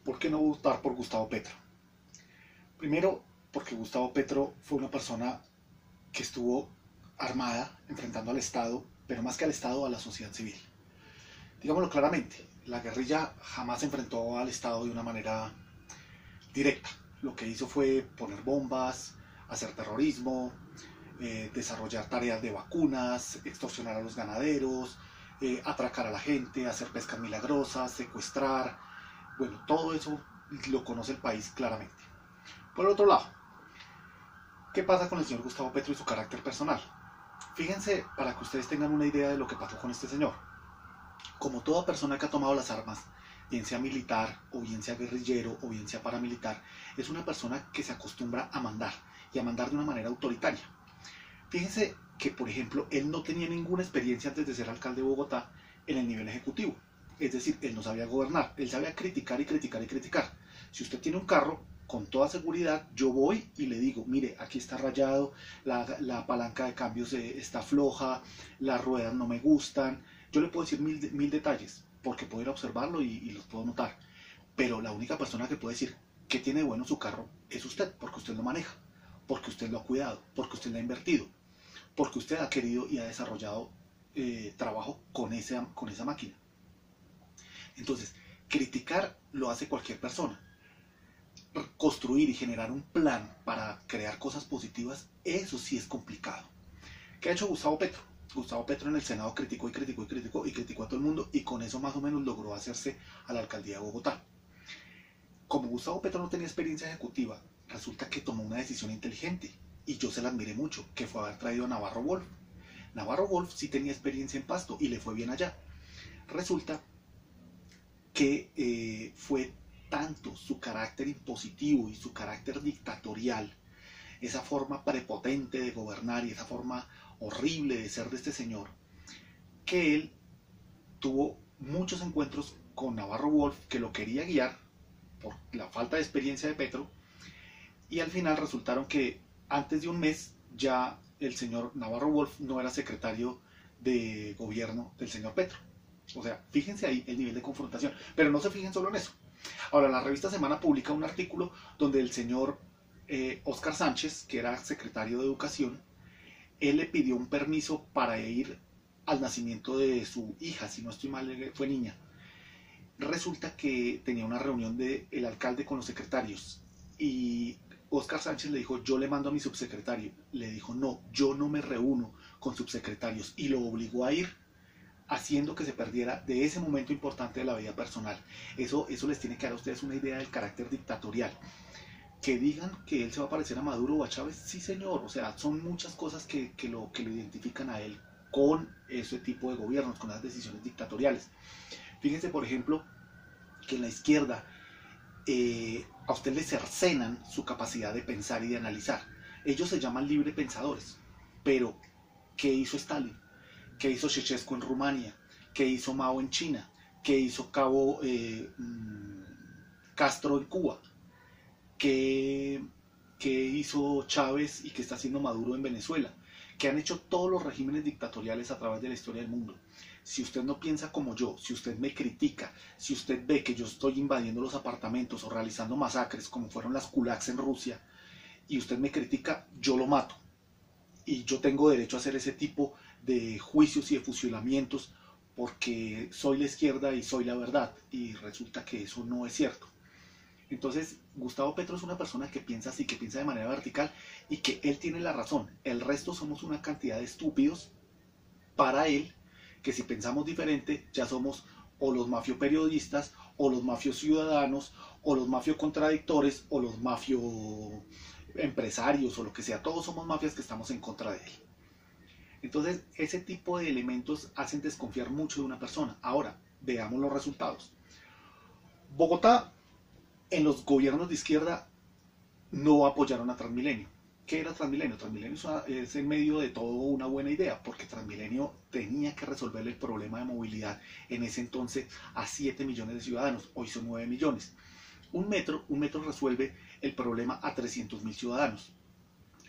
¿Por qué no votar por Gustavo Petro? Primero, porque Gustavo Petro fue una persona que estuvo armada, enfrentando al Estado, pero más que al Estado, a la sociedad civil. Digámoslo claramente, la guerrilla jamás se enfrentó al Estado de una manera directa. Lo que hizo fue poner bombas, hacer terrorismo, desarrollar tareas de vacunas, extorsionar a los ganaderos, atracar a la gente, hacer pescas milagrosas, secuestrar. Bueno, todo eso lo conoce el país claramente. Por el otro lado, ¿qué pasa con el señor Gustavo Petro y su carácter personal? Fíjense, para que ustedes tengan una idea de lo que pasó con este señor. Como toda persona que ha tomado las armas, bien sea militar, o bien sea guerrillero, o bien sea paramilitar, es una persona que se acostumbra a mandar, y a mandar de una manera autoritaria. Fíjense que, por ejemplo, él no tenía ninguna experiencia antes de ser alcalde de Bogotá en el nivel ejecutivo. Es decir, él no sabía gobernar, él sabía criticar y criticar y criticar. Si usted tiene un carro, con toda seguridad, yo voy y le digo, mire, aquí está rayado, la palanca de cambios está floja, las ruedas no me gustan. Yo le puedo decir mil detalles, porque puedo ir a observarlo y los puedo notar. Pero la única persona que puede decir que tiene de bueno su carro es usted, porque usted lo maneja, porque usted lo ha cuidado, porque usted lo ha invertido, porque usted ha querido y ha desarrollado trabajo con esa máquina. Entonces, criticar lo hace cualquier persona. Construir y generar un plan para crear cosas positivas, eso sí es complicado. ¿Qué ha hecho Gustavo Petro? Gustavo Petro en el Senado criticó y criticó y criticó y criticó a todo el mundo, y con eso más o menos logró hacerse a la alcaldía de Bogotá. Como Gustavo Petro no tenía experiencia ejecutiva, resulta que tomó una decisión inteligente, y yo se la admiré mucho, que fue haber traído a Navarro Wolf. Navarro Wolf sí tenía experiencia en Pasto y le fue bien allá. Resulta que fue tanto su carácter impositivo y su carácter dictatorial, esa forma prepotente de gobernar y esa forma horrible de ser de este señor, que él tuvo muchos encuentros con Navarro Wolf, que lo quería guiar por la falta de experiencia de Petro, y al final resultaron que antes de un mes ya el señor Navarro Wolf no era secretario de gobierno del señor Petro. O sea, fíjense ahí el nivel de confrontación, pero no se fijen solo en eso. Ahora, la revista Semana publica un artículo donde el señor Oscar Sánchez, que era secretario de Educación, él le pidió un permiso para ir al nacimiento de su hija, si no estoy mal, fue niña. Resulta que tenía una reunión del alcalde con los secretarios, y Oscar Sánchez le dijo, yo le mando a mi subsecretario. Le dijo, no, yo no me reúno con subsecretarios, y lo obligó a ir, haciendo que se perdiera de ese momento importante de la vida personal. Eso les tiene que dar a ustedes una idea del carácter dictatorial. Que digan que él se va a parecer a Maduro o a Chávez, sí señor, o sea, son muchas cosas que lo identifican a él con ese tipo de gobiernos, con las decisiones dictatoriales. Fíjense, por ejemplo, que en la izquierda a usted le cercenan su capacidad de pensar y de analizar. Ellos se llaman libre pensadores, pero ¿qué hizo Stalin? ¿Qué hizo Ceausescu en Rumania? ¿Qué hizo Mao en China? ¿Qué hizo Castro en Cuba? ¿Qué hizo Chávez y qué está haciendo Maduro en Venezuela? ¿Qué han hecho todos los regímenes dictatoriales a través de la historia del mundo? Si usted no piensa como yo, si usted me critica, si usted ve que yo estoy invadiendo los apartamentos o realizando masacres como fueron las kulaks en Rusia, y usted me critica, yo lo mato. Y yo tengo derecho a hacer ese tipo de juicios y de fusilamientos porque soy la izquierda y soy la verdad. Y resulta que eso no es cierto. Entonces, Gustavo Petro es una persona que piensa así, que piensa de manera vertical, y que él tiene la razón. El resto somos una cantidad de estúpidos para él, que si pensamos diferente ya somos o los mafioperiodistas, o los mafios ciudadanos, o los mafiocontradictores, o los mafio empresarios, o lo que sea. Todos somos mafias que estamos en contra de él. Entonces, ese tipo de elementos hacen desconfiar mucho de una persona. Ahora, veamos los resultados. Bogotá, en los gobiernos de izquierda, no apoyaron a Transmilenio. ¿Qué era Transmilenio? Transmilenio es en medio de todo una buena idea, porque Transmilenio tenía que resolver el problema de movilidad en ese entonces a 7 millones de ciudadanos, hoy son 9 millones. Un metro resuelve el problema a 300.000 ciudadanos.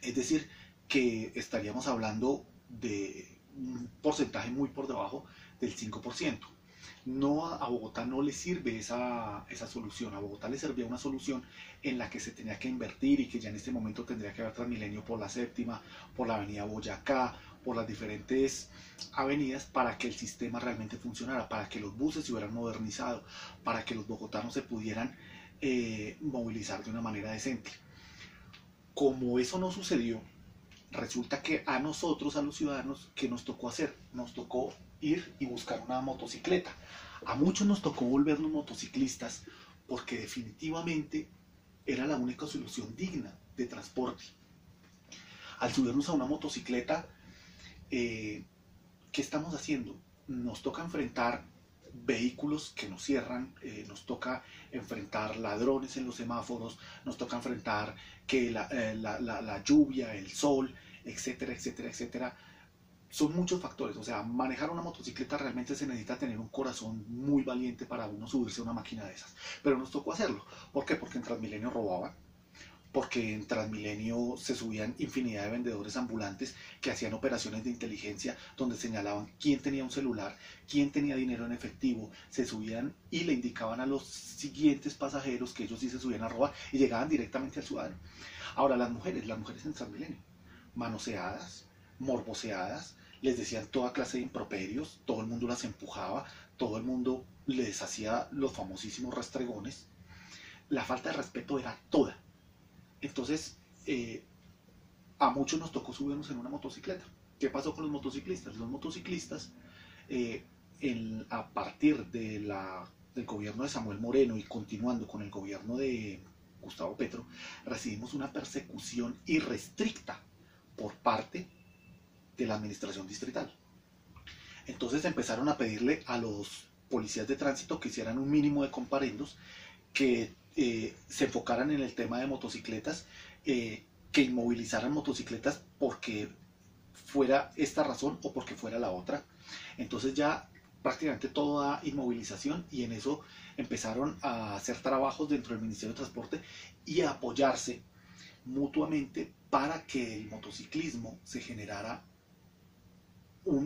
Es decir, que estaríamos hablando de un porcentaje muy por debajo del 5%. No, a Bogotá no le sirve esa solución. A Bogotá le servía una solución en la que se tenía que invertir y que ya en este momento tendría que haber Transmilenio por la séptima, por la avenida Boyacá, por las diferentes avenidas para que el sistema realmente funcionara, para que los buses se hubieran modernizado, para que los bogotanos se pudieran movilizar de una manera decente. Como eso no sucedió, resulta que a nosotros, a los ciudadanos, ¿qué nos tocó hacer? Nos tocó ir y buscar una motocicleta. A muchos nos tocó volvernos motociclistas porque definitivamente era la única solución digna de transporte. Al subirnos a una motocicleta, ¿qué estamos haciendo? Nos toca enfrentar vehículos que nos cierran, nos toca enfrentar ladrones en los semáforos, nos toca enfrentar que la lluvia, el sol, etcétera, etcétera, etcétera. Son muchos factores, o sea, manejar una motocicleta realmente se necesita tener un corazón muy valiente para uno subirse a una máquina de esas. Pero nos tocó hacerlo. ¿Por qué? Porque en Transmilenio robaban, porque en Transmilenio se subían infinidad de vendedores ambulantes que hacían operaciones de inteligencia donde señalaban quién tenía un celular, quién tenía dinero en efectivo, se subían y le indicaban a los siguientes pasajeros que ellos sí se subían a robar y llegaban directamente al ciudadano. Ahora las mujeres en Transmilenio, manoseadas, morboseadas, les decían toda clase de improperios, todo el mundo las empujaba, todo el mundo les hacía los famosísimos restregones, la falta de respeto era toda. Entonces, a muchos nos tocó subirnos en una motocicleta. ¿Qué pasó con los motociclistas? Los motociclistas, a partir del gobierno de Samuel Moreno y continuando con el gobierno de Gustavo Petro, recibimos una persecución irrestricta por parte de la administración distrital. Entonces empezaron a pedirle a los policías de tránsito que hicieran un mínimo de comparendos, que se enfocaran en el tema de motocicletas, que inmovilizaran motocicletas porque fuera esta razón o porque fuera la otra. Entonces ya prácticamente toda inmovilización, y en eso empezaron a hacer trabajos dentro del Ministerio de Transporte y a apoyarse mutuamente para que el motociclismo se generara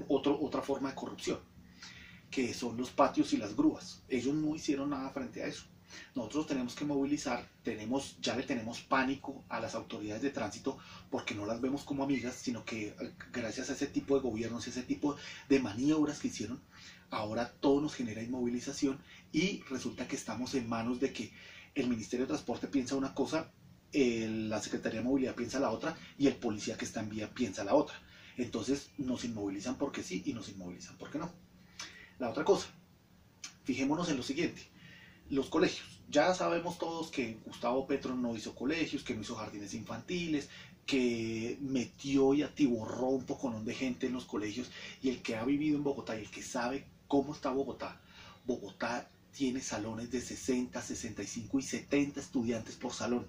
otra forma de corrupción, que son los patios y las grúas. Ellos no hicieron nada frente a eso. Nosotros tenemos que movilizar, ya le tenemos pánico a las autoridades de tránsito porque no las vemos como amigas, sino que gracias a ese tipo de gobiernos, ese tipo de maniobras que hicieron, ahora todo nos genera inmovilización y resulta que estamos en manos de que el Ministerio de Transporte piensa una cosa, la Secretaría de Movilidad piensa la otra y el policía que está en vía piensa la otra. Entonces nos inmovilizan porque sí y nos inmovilizan porque no. La otra cosa, fijémonos en lo siguiente. Los colegios. Ya sabemos todos que Gustavo Petro no hizo colegios, que no hizo jardines infantiles, que metió y atiborró un poconón de gente en los colegios, y el que ha vivido en Bogotá y el que sabe cómo está Bogotá, Bogotá tiene salones de 60, 65 y 70 estudiantes por salón.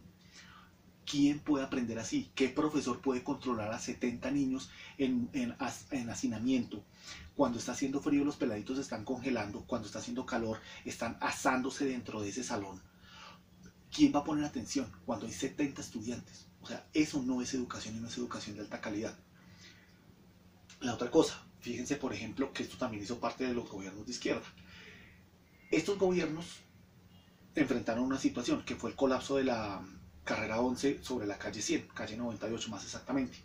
¿Quién puede aprender así? ¿Qué profesor puede controlar a 70 niños en hacinamiento? Cuando está haciendo frío los peladitos se están congelando, cuando está haciendo calor están asándose dentro de ese salón. ¿Quién va a poner atención cuando hay 70 estudiantes? O sea, eso no es educación y no es educación de alta calidad. La otra cosa, fíjense por ejemplo que esto también hizo parte de los gobiernos de izquierda. Estos gobiernos enfrentaron una situación que fue el colapso de la carrera 11 sobre la calle 100, calle 98 más exactamente.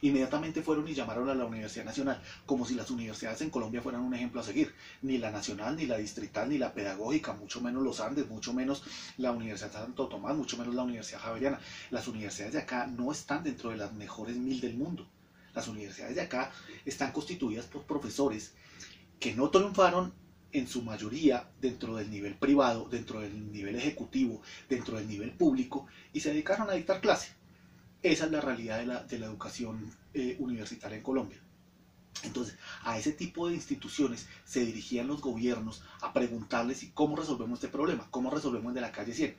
Inmediatamente fueron y llamaron a la Universidad Nacional, como si las universidades en Colombia fueran un ejemplo a seguir. Ni la Nacional, ni la Distrital, ni la Pedagógica, mucho menos los Andes, mucho menos la Universidad Santo Tomás, mucho menos la Universidad Javeriana. Las universidades de acá no están dentro de las mejores 1000 del mundo. Las universidades de acá están constituidas por profesores que no triunfaron en su mayoría dentro del nivel privado, dentro del nivel ejecutivo, dentro del nivel público, y se dedicaron a dictar clase. Esa es la realidad de la educación universitaria en Colombia. Entonces, a ese tipo de instituciones se dirigían los gobiernos a preguntarles cómo resolvemos este problema, cómo resolvemos el de la calle 100.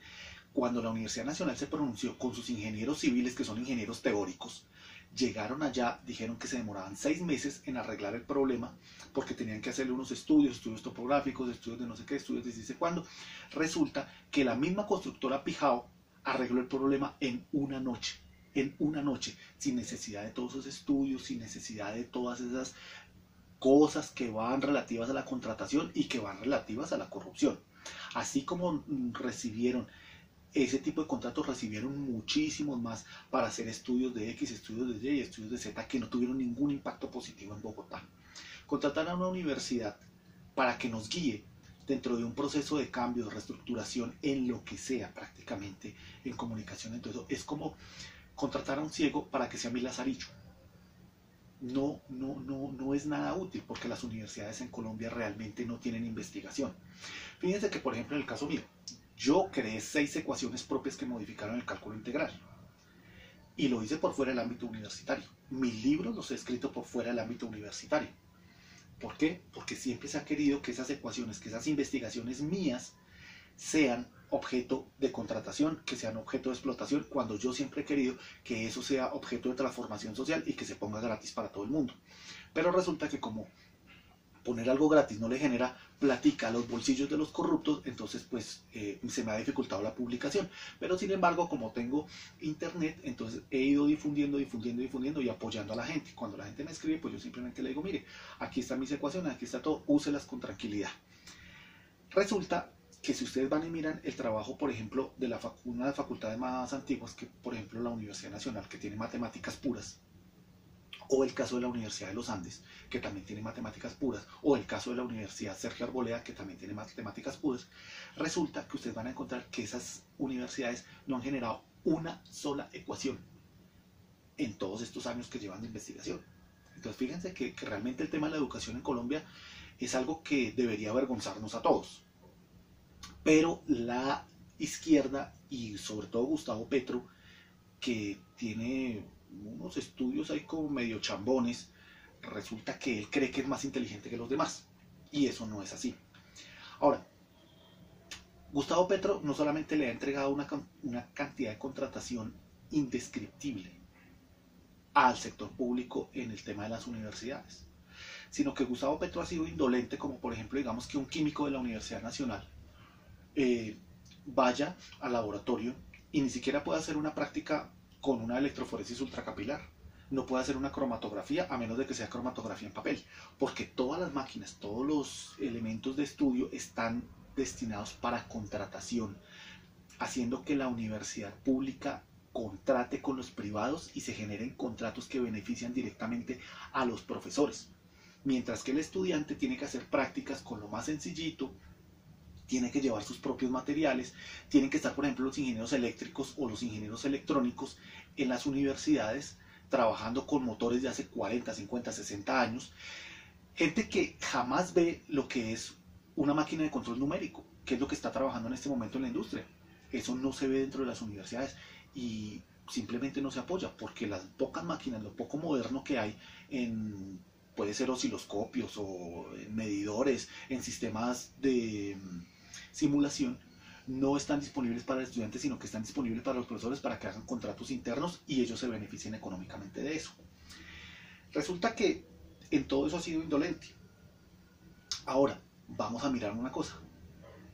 Cuando la Universidad Nacional se pronunció con sus ingenieros civiles, que son ingenieros teóricos, llegaron allá, dijeron que se demoraban 6 meses en arreglar el problema porque tenían que hacerle unos estudios topográficos, estudios de no sé qué, estudios de no sé cuándo. Resulta que la misma constructora Pijao arregló el problema en una noche, sin necesidad de todos esos estudios, sin necesidad de todas esas cosas que van relativas a la contratación y que van relativas a la corrupción. Así como recibieron ese tipo de contratos, recibieron muchísimos más para hacer estudios de X, estudios de Y y estudios de Z que no tuvieron ningún impacto positivo en Bogotá. Contratar a una universidad para que nos guíe dentro de un proceso de cambio, de reestructuración, en lo que sea prácticamente, en comunicación, entonces es como contratar a un ciego para que sea mi lazarillo. No es nada útil porque las universidades en Colombia realmente no tienen investigación. Fíjense que, por ejemplo, en el caso mío, yo creé 6 ecuaciones propias que modificaron el cálculo integral y lo hice por fuera del ámbito universitario. Mis libros los he escrito por fuera del ámbito universitario. ¿Por qué? Porque siempre se ha querido que esas ecuaciones, que esas investigaciones mías sean objeto de contratación, que sean objeto de explotación, cuando yo siempre he querido que eso sea objeto de transformación social y que se ponga gratis para todo el mundo. Pero resulta que como poner algo gratis no le genera platica a los bolsillos de los corruptos, entonces pues se me ha dificultado la publicación. Pero sin embargo, como tengo internet, entonces he ido difundiendo y apoyando a la gente. Cuando la gente me escribe, pues yo simplemente le digo, mire, aquí están mis ecuaciones, aquí está todo, úselas con tranquilidad. Resulta que si ustedes van y miran el trabajo, por ejemplo, de una de las facultades más antiguas, que por ejemplo la Universidad Nacional, que tiene matemáticas puras, o el caso de la Universidad de los Andes, que también tiene matemáticas puras, o el caso de la Universidad Sergio Arboleda, que también tiene matemáticas puras, resulta que ustedes van a encontrar que esas universidades no han generado una sola ecuación en todos estos años que llevan de investigación. Entonces fíjense que realmente el tema de la educación en Colombia es algo que debería avergonzarnos a todos. Pero la izquierda y sobre todo Gustavo Petro, que tiene unos estudios ahí como medio chambones, resulta que él cree que es más inteligente que los demás. Y eso no es así. Ahora, Gustavo Petro no solamente le ha entregado una cantidad de contratación indescriptible al sector público en el tema de las universidades, sino que Gustavo Petro ha sido indolente, como por ejemplo, digamos que un químico de la Universidad Nacional vaya al laboratorio y ni siquiera puede hacer una práctica con una electroforesis ultracapilar. No puede hacer una cromatografía a menos de que sea cromatografía en papel, porque todas las máquinas, todos los elementos de estudio están destinados para contratación, haciendo que la universidad pública contrate con los privados y se generen contratos que benefician directamente a los profesores. Mientras que el estudiante tiene que hacer prácticas con lo más sencillito, tiene que llevar sus propios materiales, tienen que estar, por ejemplo, los ingenieros eléctricos o los ingenieros electrónicos en las universidades trabajando con motores de hace 40, 50, 60 años, gente que jamás ve lo que es una máquina de control numérico, que es lo que está trabajando en este momento en la industria. Eso no se ve dentro de las universidades y simplemente no se apoya, porque las pocas máquinas, lo poco moderno que hay en, puede ser osciloscopios o en medidores, en sistemas de simulación, no están disponibles para el estudiante, sino que están disponibles para los profesores para que hagan contratos internos y ellos se beneficien económicamente de eso. Resulta que en todo eso ha sido indolente. Ahora, vamos a mirar una cosa.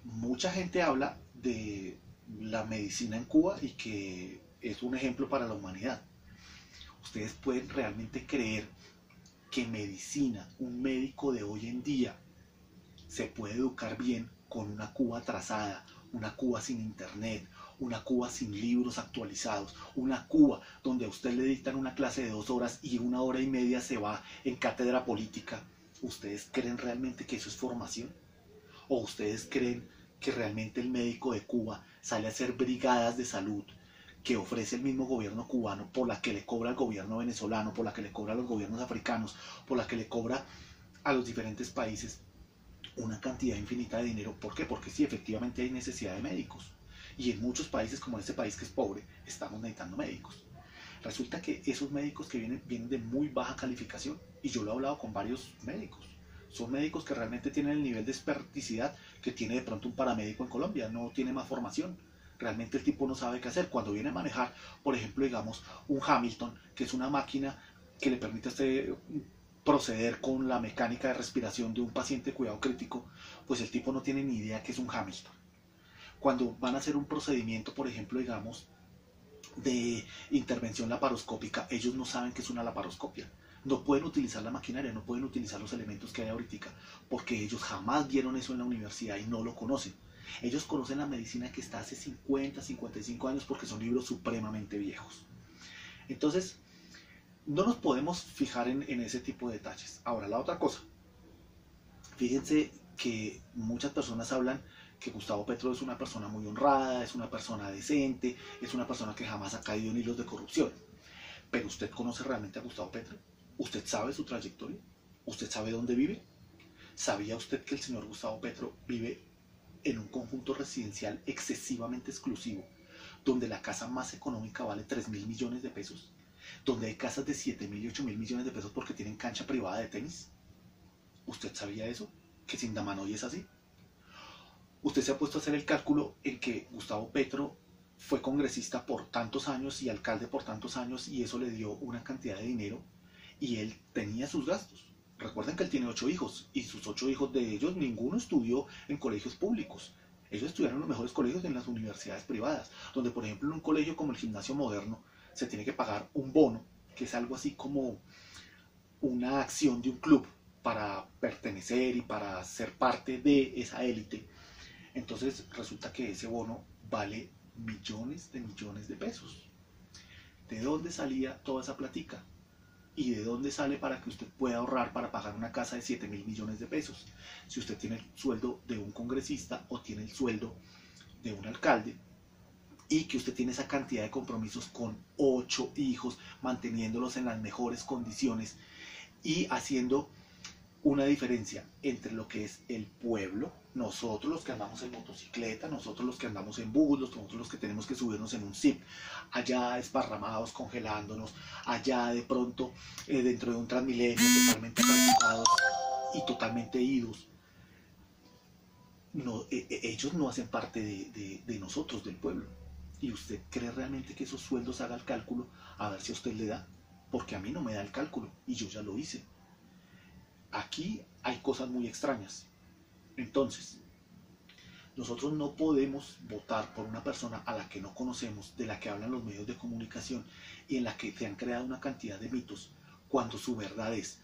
Mucha gente habla de la medicina en Cuba y que es un ejemplo para la humanidad. ¿Ustedes pueden realmente creer que medicina, un médico de hoy en día, se puede educar bien con una Cuba atrasada, una Cuba sin internet, una Cuba sin libros actualizados, una Cuba donde a usted le dictan una clase de 2 horas y 1 hora y media se va en cátedra política? ¿Ustedes creen realmente que eso es formación? ¿O ustedes creen que realmente el médico de Cuba sale a hacer brigadas de salud que ofrece el mismo gobierno cubano, por la que le cobra al gobierno venezolano, por la que le cobra a los gobiernos africanos, por la que le cobra a los diferentes países una cantidad infinita de dinero? ¿Por qué? Porque sí, efectivamente hay necesidad de médicos. Y en muchos países, como en este país que es pobre, estamos necesitando médicos. Resulta que esos médicos que vienen de muy baja calificación, y yo lo he hablado con varios médicos, son médicos que realmente tienen el nivel de experticidad que tiene de pronto un paramédico en Colombia, no tiene más formación. Realmente el tipo no sabe qué hacer. Cuando viene a manejar, por ejemplo, digamos, un Hamilton, que es una máquina que le permite a usted proceder con la mecánica de respiración de un paciente de cuidado crítico, pues el tipo no tiene ni idea qué es un Hamilton. Cuando van a hacer un procedimiento, por ejemplo, digamos, de intervención laparoscópica, ellos no saben qué es una laparoscopia. No pueden utilizar la maquinaria, no pueden utilizar los elementos que hay ahorita, porque ellos jamás vieron eso en la universidad y no lo conocen. Ellos conocen la medicina que está hace 50, 55 años porque son libros supremamente viejos. Entonces, no nos podemos fijar en ese tipo de detalles. Ahora, la otra cosa. Fíjense que muchas personas hablan que Gustavo Petro es una persona muy honrada, es una persona decente, es una persona que jamás ha caído en hilos de corrupción. Pero ¿usted conoce realmente a Gustavo Petro? ¿Usted sabe su trayectoria? ¿Usted sabe dónde vive? ¿Sabía usted que el señor Gustavo Petro vive en un conjunto residencial excesivamente exclusivo, donde la casa más económica vale 3.000 millones de pesos? ¿Donde hay casas de 7.000 y 8.000 millones de pesos porque tienen cancha privada de tenis? ¿Usted sabía eso? ¿Que Sindamanoy es así? ¿Usted se ha puesto a hacer el cálculo en que Gustavo Petro fue congresista por tantos años y alcalde por tantos años y eso le dio una cantidad de dinero y él tenía sus gastos? Recuerden que él tiene 8 hijos y sus 8 hijos de ellos ninguno estudió en colegios públicos. Ellos estudiaron en los mejores colegios en las universidades privadas, donde por ejemplo en un colegio como el Gimnasio Moderno se tiene que pagar un bono, que es algo así como una acción de un club para pertenecer y para ser parte de esa élite. Entonces resulta que ese bono vale millones de pesos. ¿De dónde salía toda esa platica? ¿Y de dónde sale para que usted pueda ahorrar para pagar una casa de 7.000 millones de pesos? Si usted tiene el sueldo de un congresista o tiene el sueldo de un alcalde y que usted tiene esa cantidad de compromisos con 8 hijos, manteniéndolos en las mejores condiciones y haciendo una diferencia entre lo que es el pueblo, nosotros los que andamos en motocicleta, nosotros los que andamos en bus, nosotros los que tenemos que subirnos en un zip, allá esparramados, congelándonos, allá de pronto dentro de un Transmilenio totalmente practicados y totalmente idos. No, ellos no hacen parte de nosotros, del pueblo. ¿Y usted cree realmente que esos sueldos haga el cálculo a ver si a usted le da? Porque a mí no me da el cálculo y yo ya lo hice. Aquí hay cosas muy extrañas. Entonces, nosotros no podemos votar por una persona a la que no conocemos, de la que hablan los medios de comunicación y en la que se han creado una cantidad de mitos, cuando su verdad es: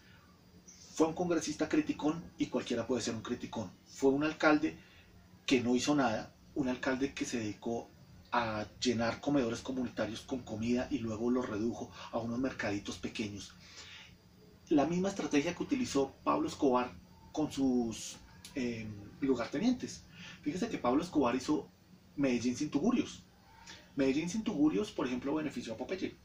fue un congresista criticón y cualquiera puede ser un criticón. Fue un alcalde que no hizo nada, un alcalde que se dedicó a llenar comedores comunitarios con comida y luego los redujo a unos mercaditos pequeños. La misma estrategia que utilizó Pablo Escobar con sus lugartenientes. Fíjese que Pablo Escobar hizo Medellín sin tugurios. Medellín sin tugurios, por ejemplo, benefició a Popeye.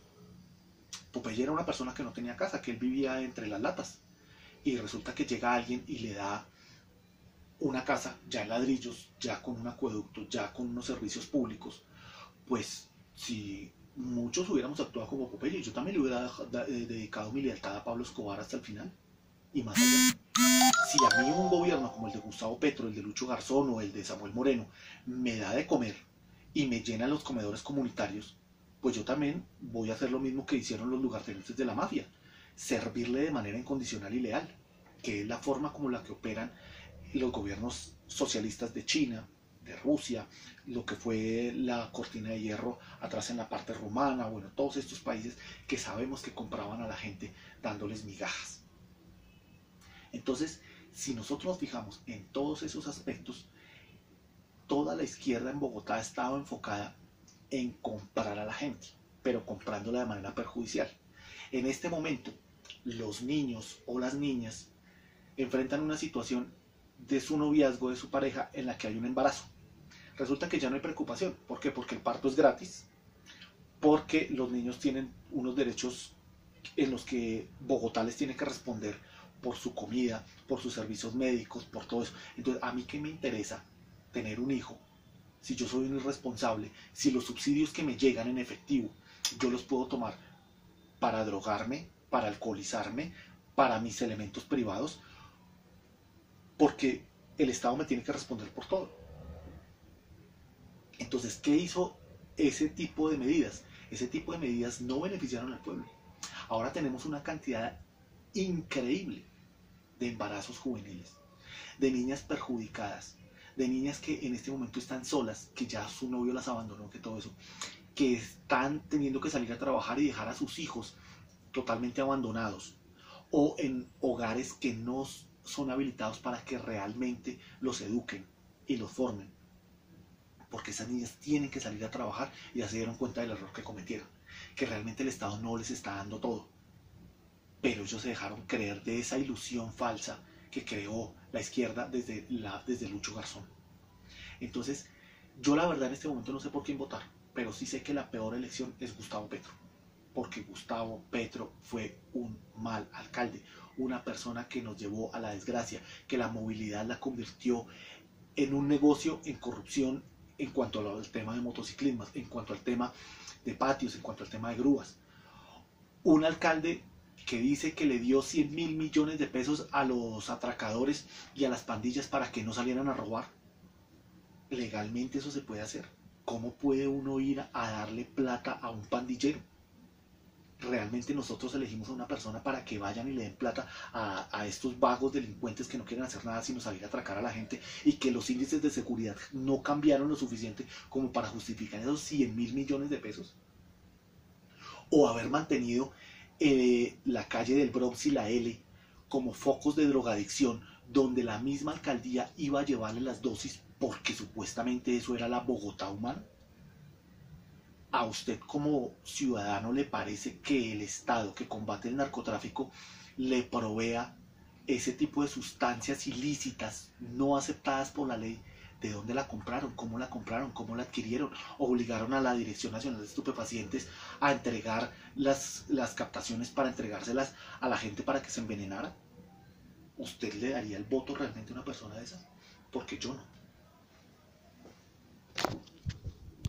Popeye era una persona que no tenía casa, que él vivía entre las latas. Y resulta que llega alguien y le da una casa ya en ladrillos, ya con un acueducto, ya con unos servicios públicos. Pues si muchos hubiéramos actuado como Popeye, yo también le hubiera dedicado mi lealtad a Pablo Escobar hasta el final y más allá. Si a mí un gobierno como el de Gustavo Petro, el de Lucho Garzón o el de Samuel Moreno me da de comer y me llena los comedores comunitarios, pues yo también voy a hacer lo mismo que hicieron los lugartenientes de la mafia: servirle de manera incondicional y leal, que es la forma como la que operan los gobiernos socialistas de China, de Rusia, lo que fue la cortina de hierro atrás en la parte rumana, bueno, todos estos países que sabemos que compraban a la gente dándoles migajas. Entonces, si nosotros nos fijamos en todos esos aspectos, toda la izquierda en Bogotá ha estado enfocada en comprar a la gente, pero comprándola de manera perjudicial. En este momento, los niños o las niñas enfrentan una situación de su noviazgo, de su pareja, en la que hay un embarazo. Resulta que ya no hay preocupación. ¿Por qué? Porque el parto es gratis, porque los niños tienen unos derechos en los que Bogotá les tiene que responder por su comida, por sus servicios médicos, por todo eso. Entonces, ¿a mí qué me interesa tener un hijo si yo soy un irresponsable? Si los subsidios que me llegan en efectivo yo los puedo tomar para drogarme, para alcoholizarme, para mis elementos privados, porque el Estado me tiene que responder por todo. Entonces, ¿qué hizo ese tipo de medidas? Ese tipo de medidas no beneficiaron al pueblo. Ahora tenemos una cantidad increíble de embarazos juveniles, de niñas perjudicadas, de niñas que en este momento están solas, que ya su novio las abandonó, que todo eso, que están teniendo que salir a trabajar y dejar a sus hijos totalmente abandonados, o en hogares que no son habilitados para que realmente los eduquen y los formen. Porque esas niñas tienen que salir a trabajar y ya se dieron cuenta del error que cometieron, que realmente el Estado no les está dando todo. Pero ellos se dejaron creer de esa ilusión falsa que creó la izquierda desde Lucho Garzón. Entonces, yo la verdad en este momento no sé por quién votar, pero sí sé que la peor elección es Gustavo Petro, porque Gustavo Petro fue un mal alcalde, una persona que nos llevó a la desgracia, que la movilidad la convirtió en un negocio, en corrupción, en cuanto al tema de motociclismo, en cuanto al tema de patios, en cuanto al tema de grúas. Un alcalde que dice que le dio 100.000 millones de pesos a los atracadores y a las pandillas para que no salieran a robar. Legalmente eso se puede hacer. ¿Cómo puede uno ir a darle plata a un pandillero? Realmente nosotros elegimos a una persona para que vayan y le den plata a estos vagos delincuentes que no quieren hacer nada sino salir a atracar a la gente, y que los índices de seguridad no cambiaron lo suficiente como para justificar esos 100.000 millones de pesos. O haber mantenido la calle del Bronx y la L como focos de drogadicción, donde la misma alcaldía iba a llevarle las dosis porque supuestamente eso era la Bogotá humana. ¿A usted como ciudadano le parece que el Estado que combate el narcotráfico le provea ese tipo de sustancias ilícitas no aceptadas por la ley? ¿De dónde la compraron? ¿Cómo la adquirieron? ¿Obligaron a la Dirección Nacional de Estupefacientes a entregar las captaciones para entregárselas a la gente para que se envenenara? ¿Usted le daría el voto realmente a una persona de esa? Porque yo no.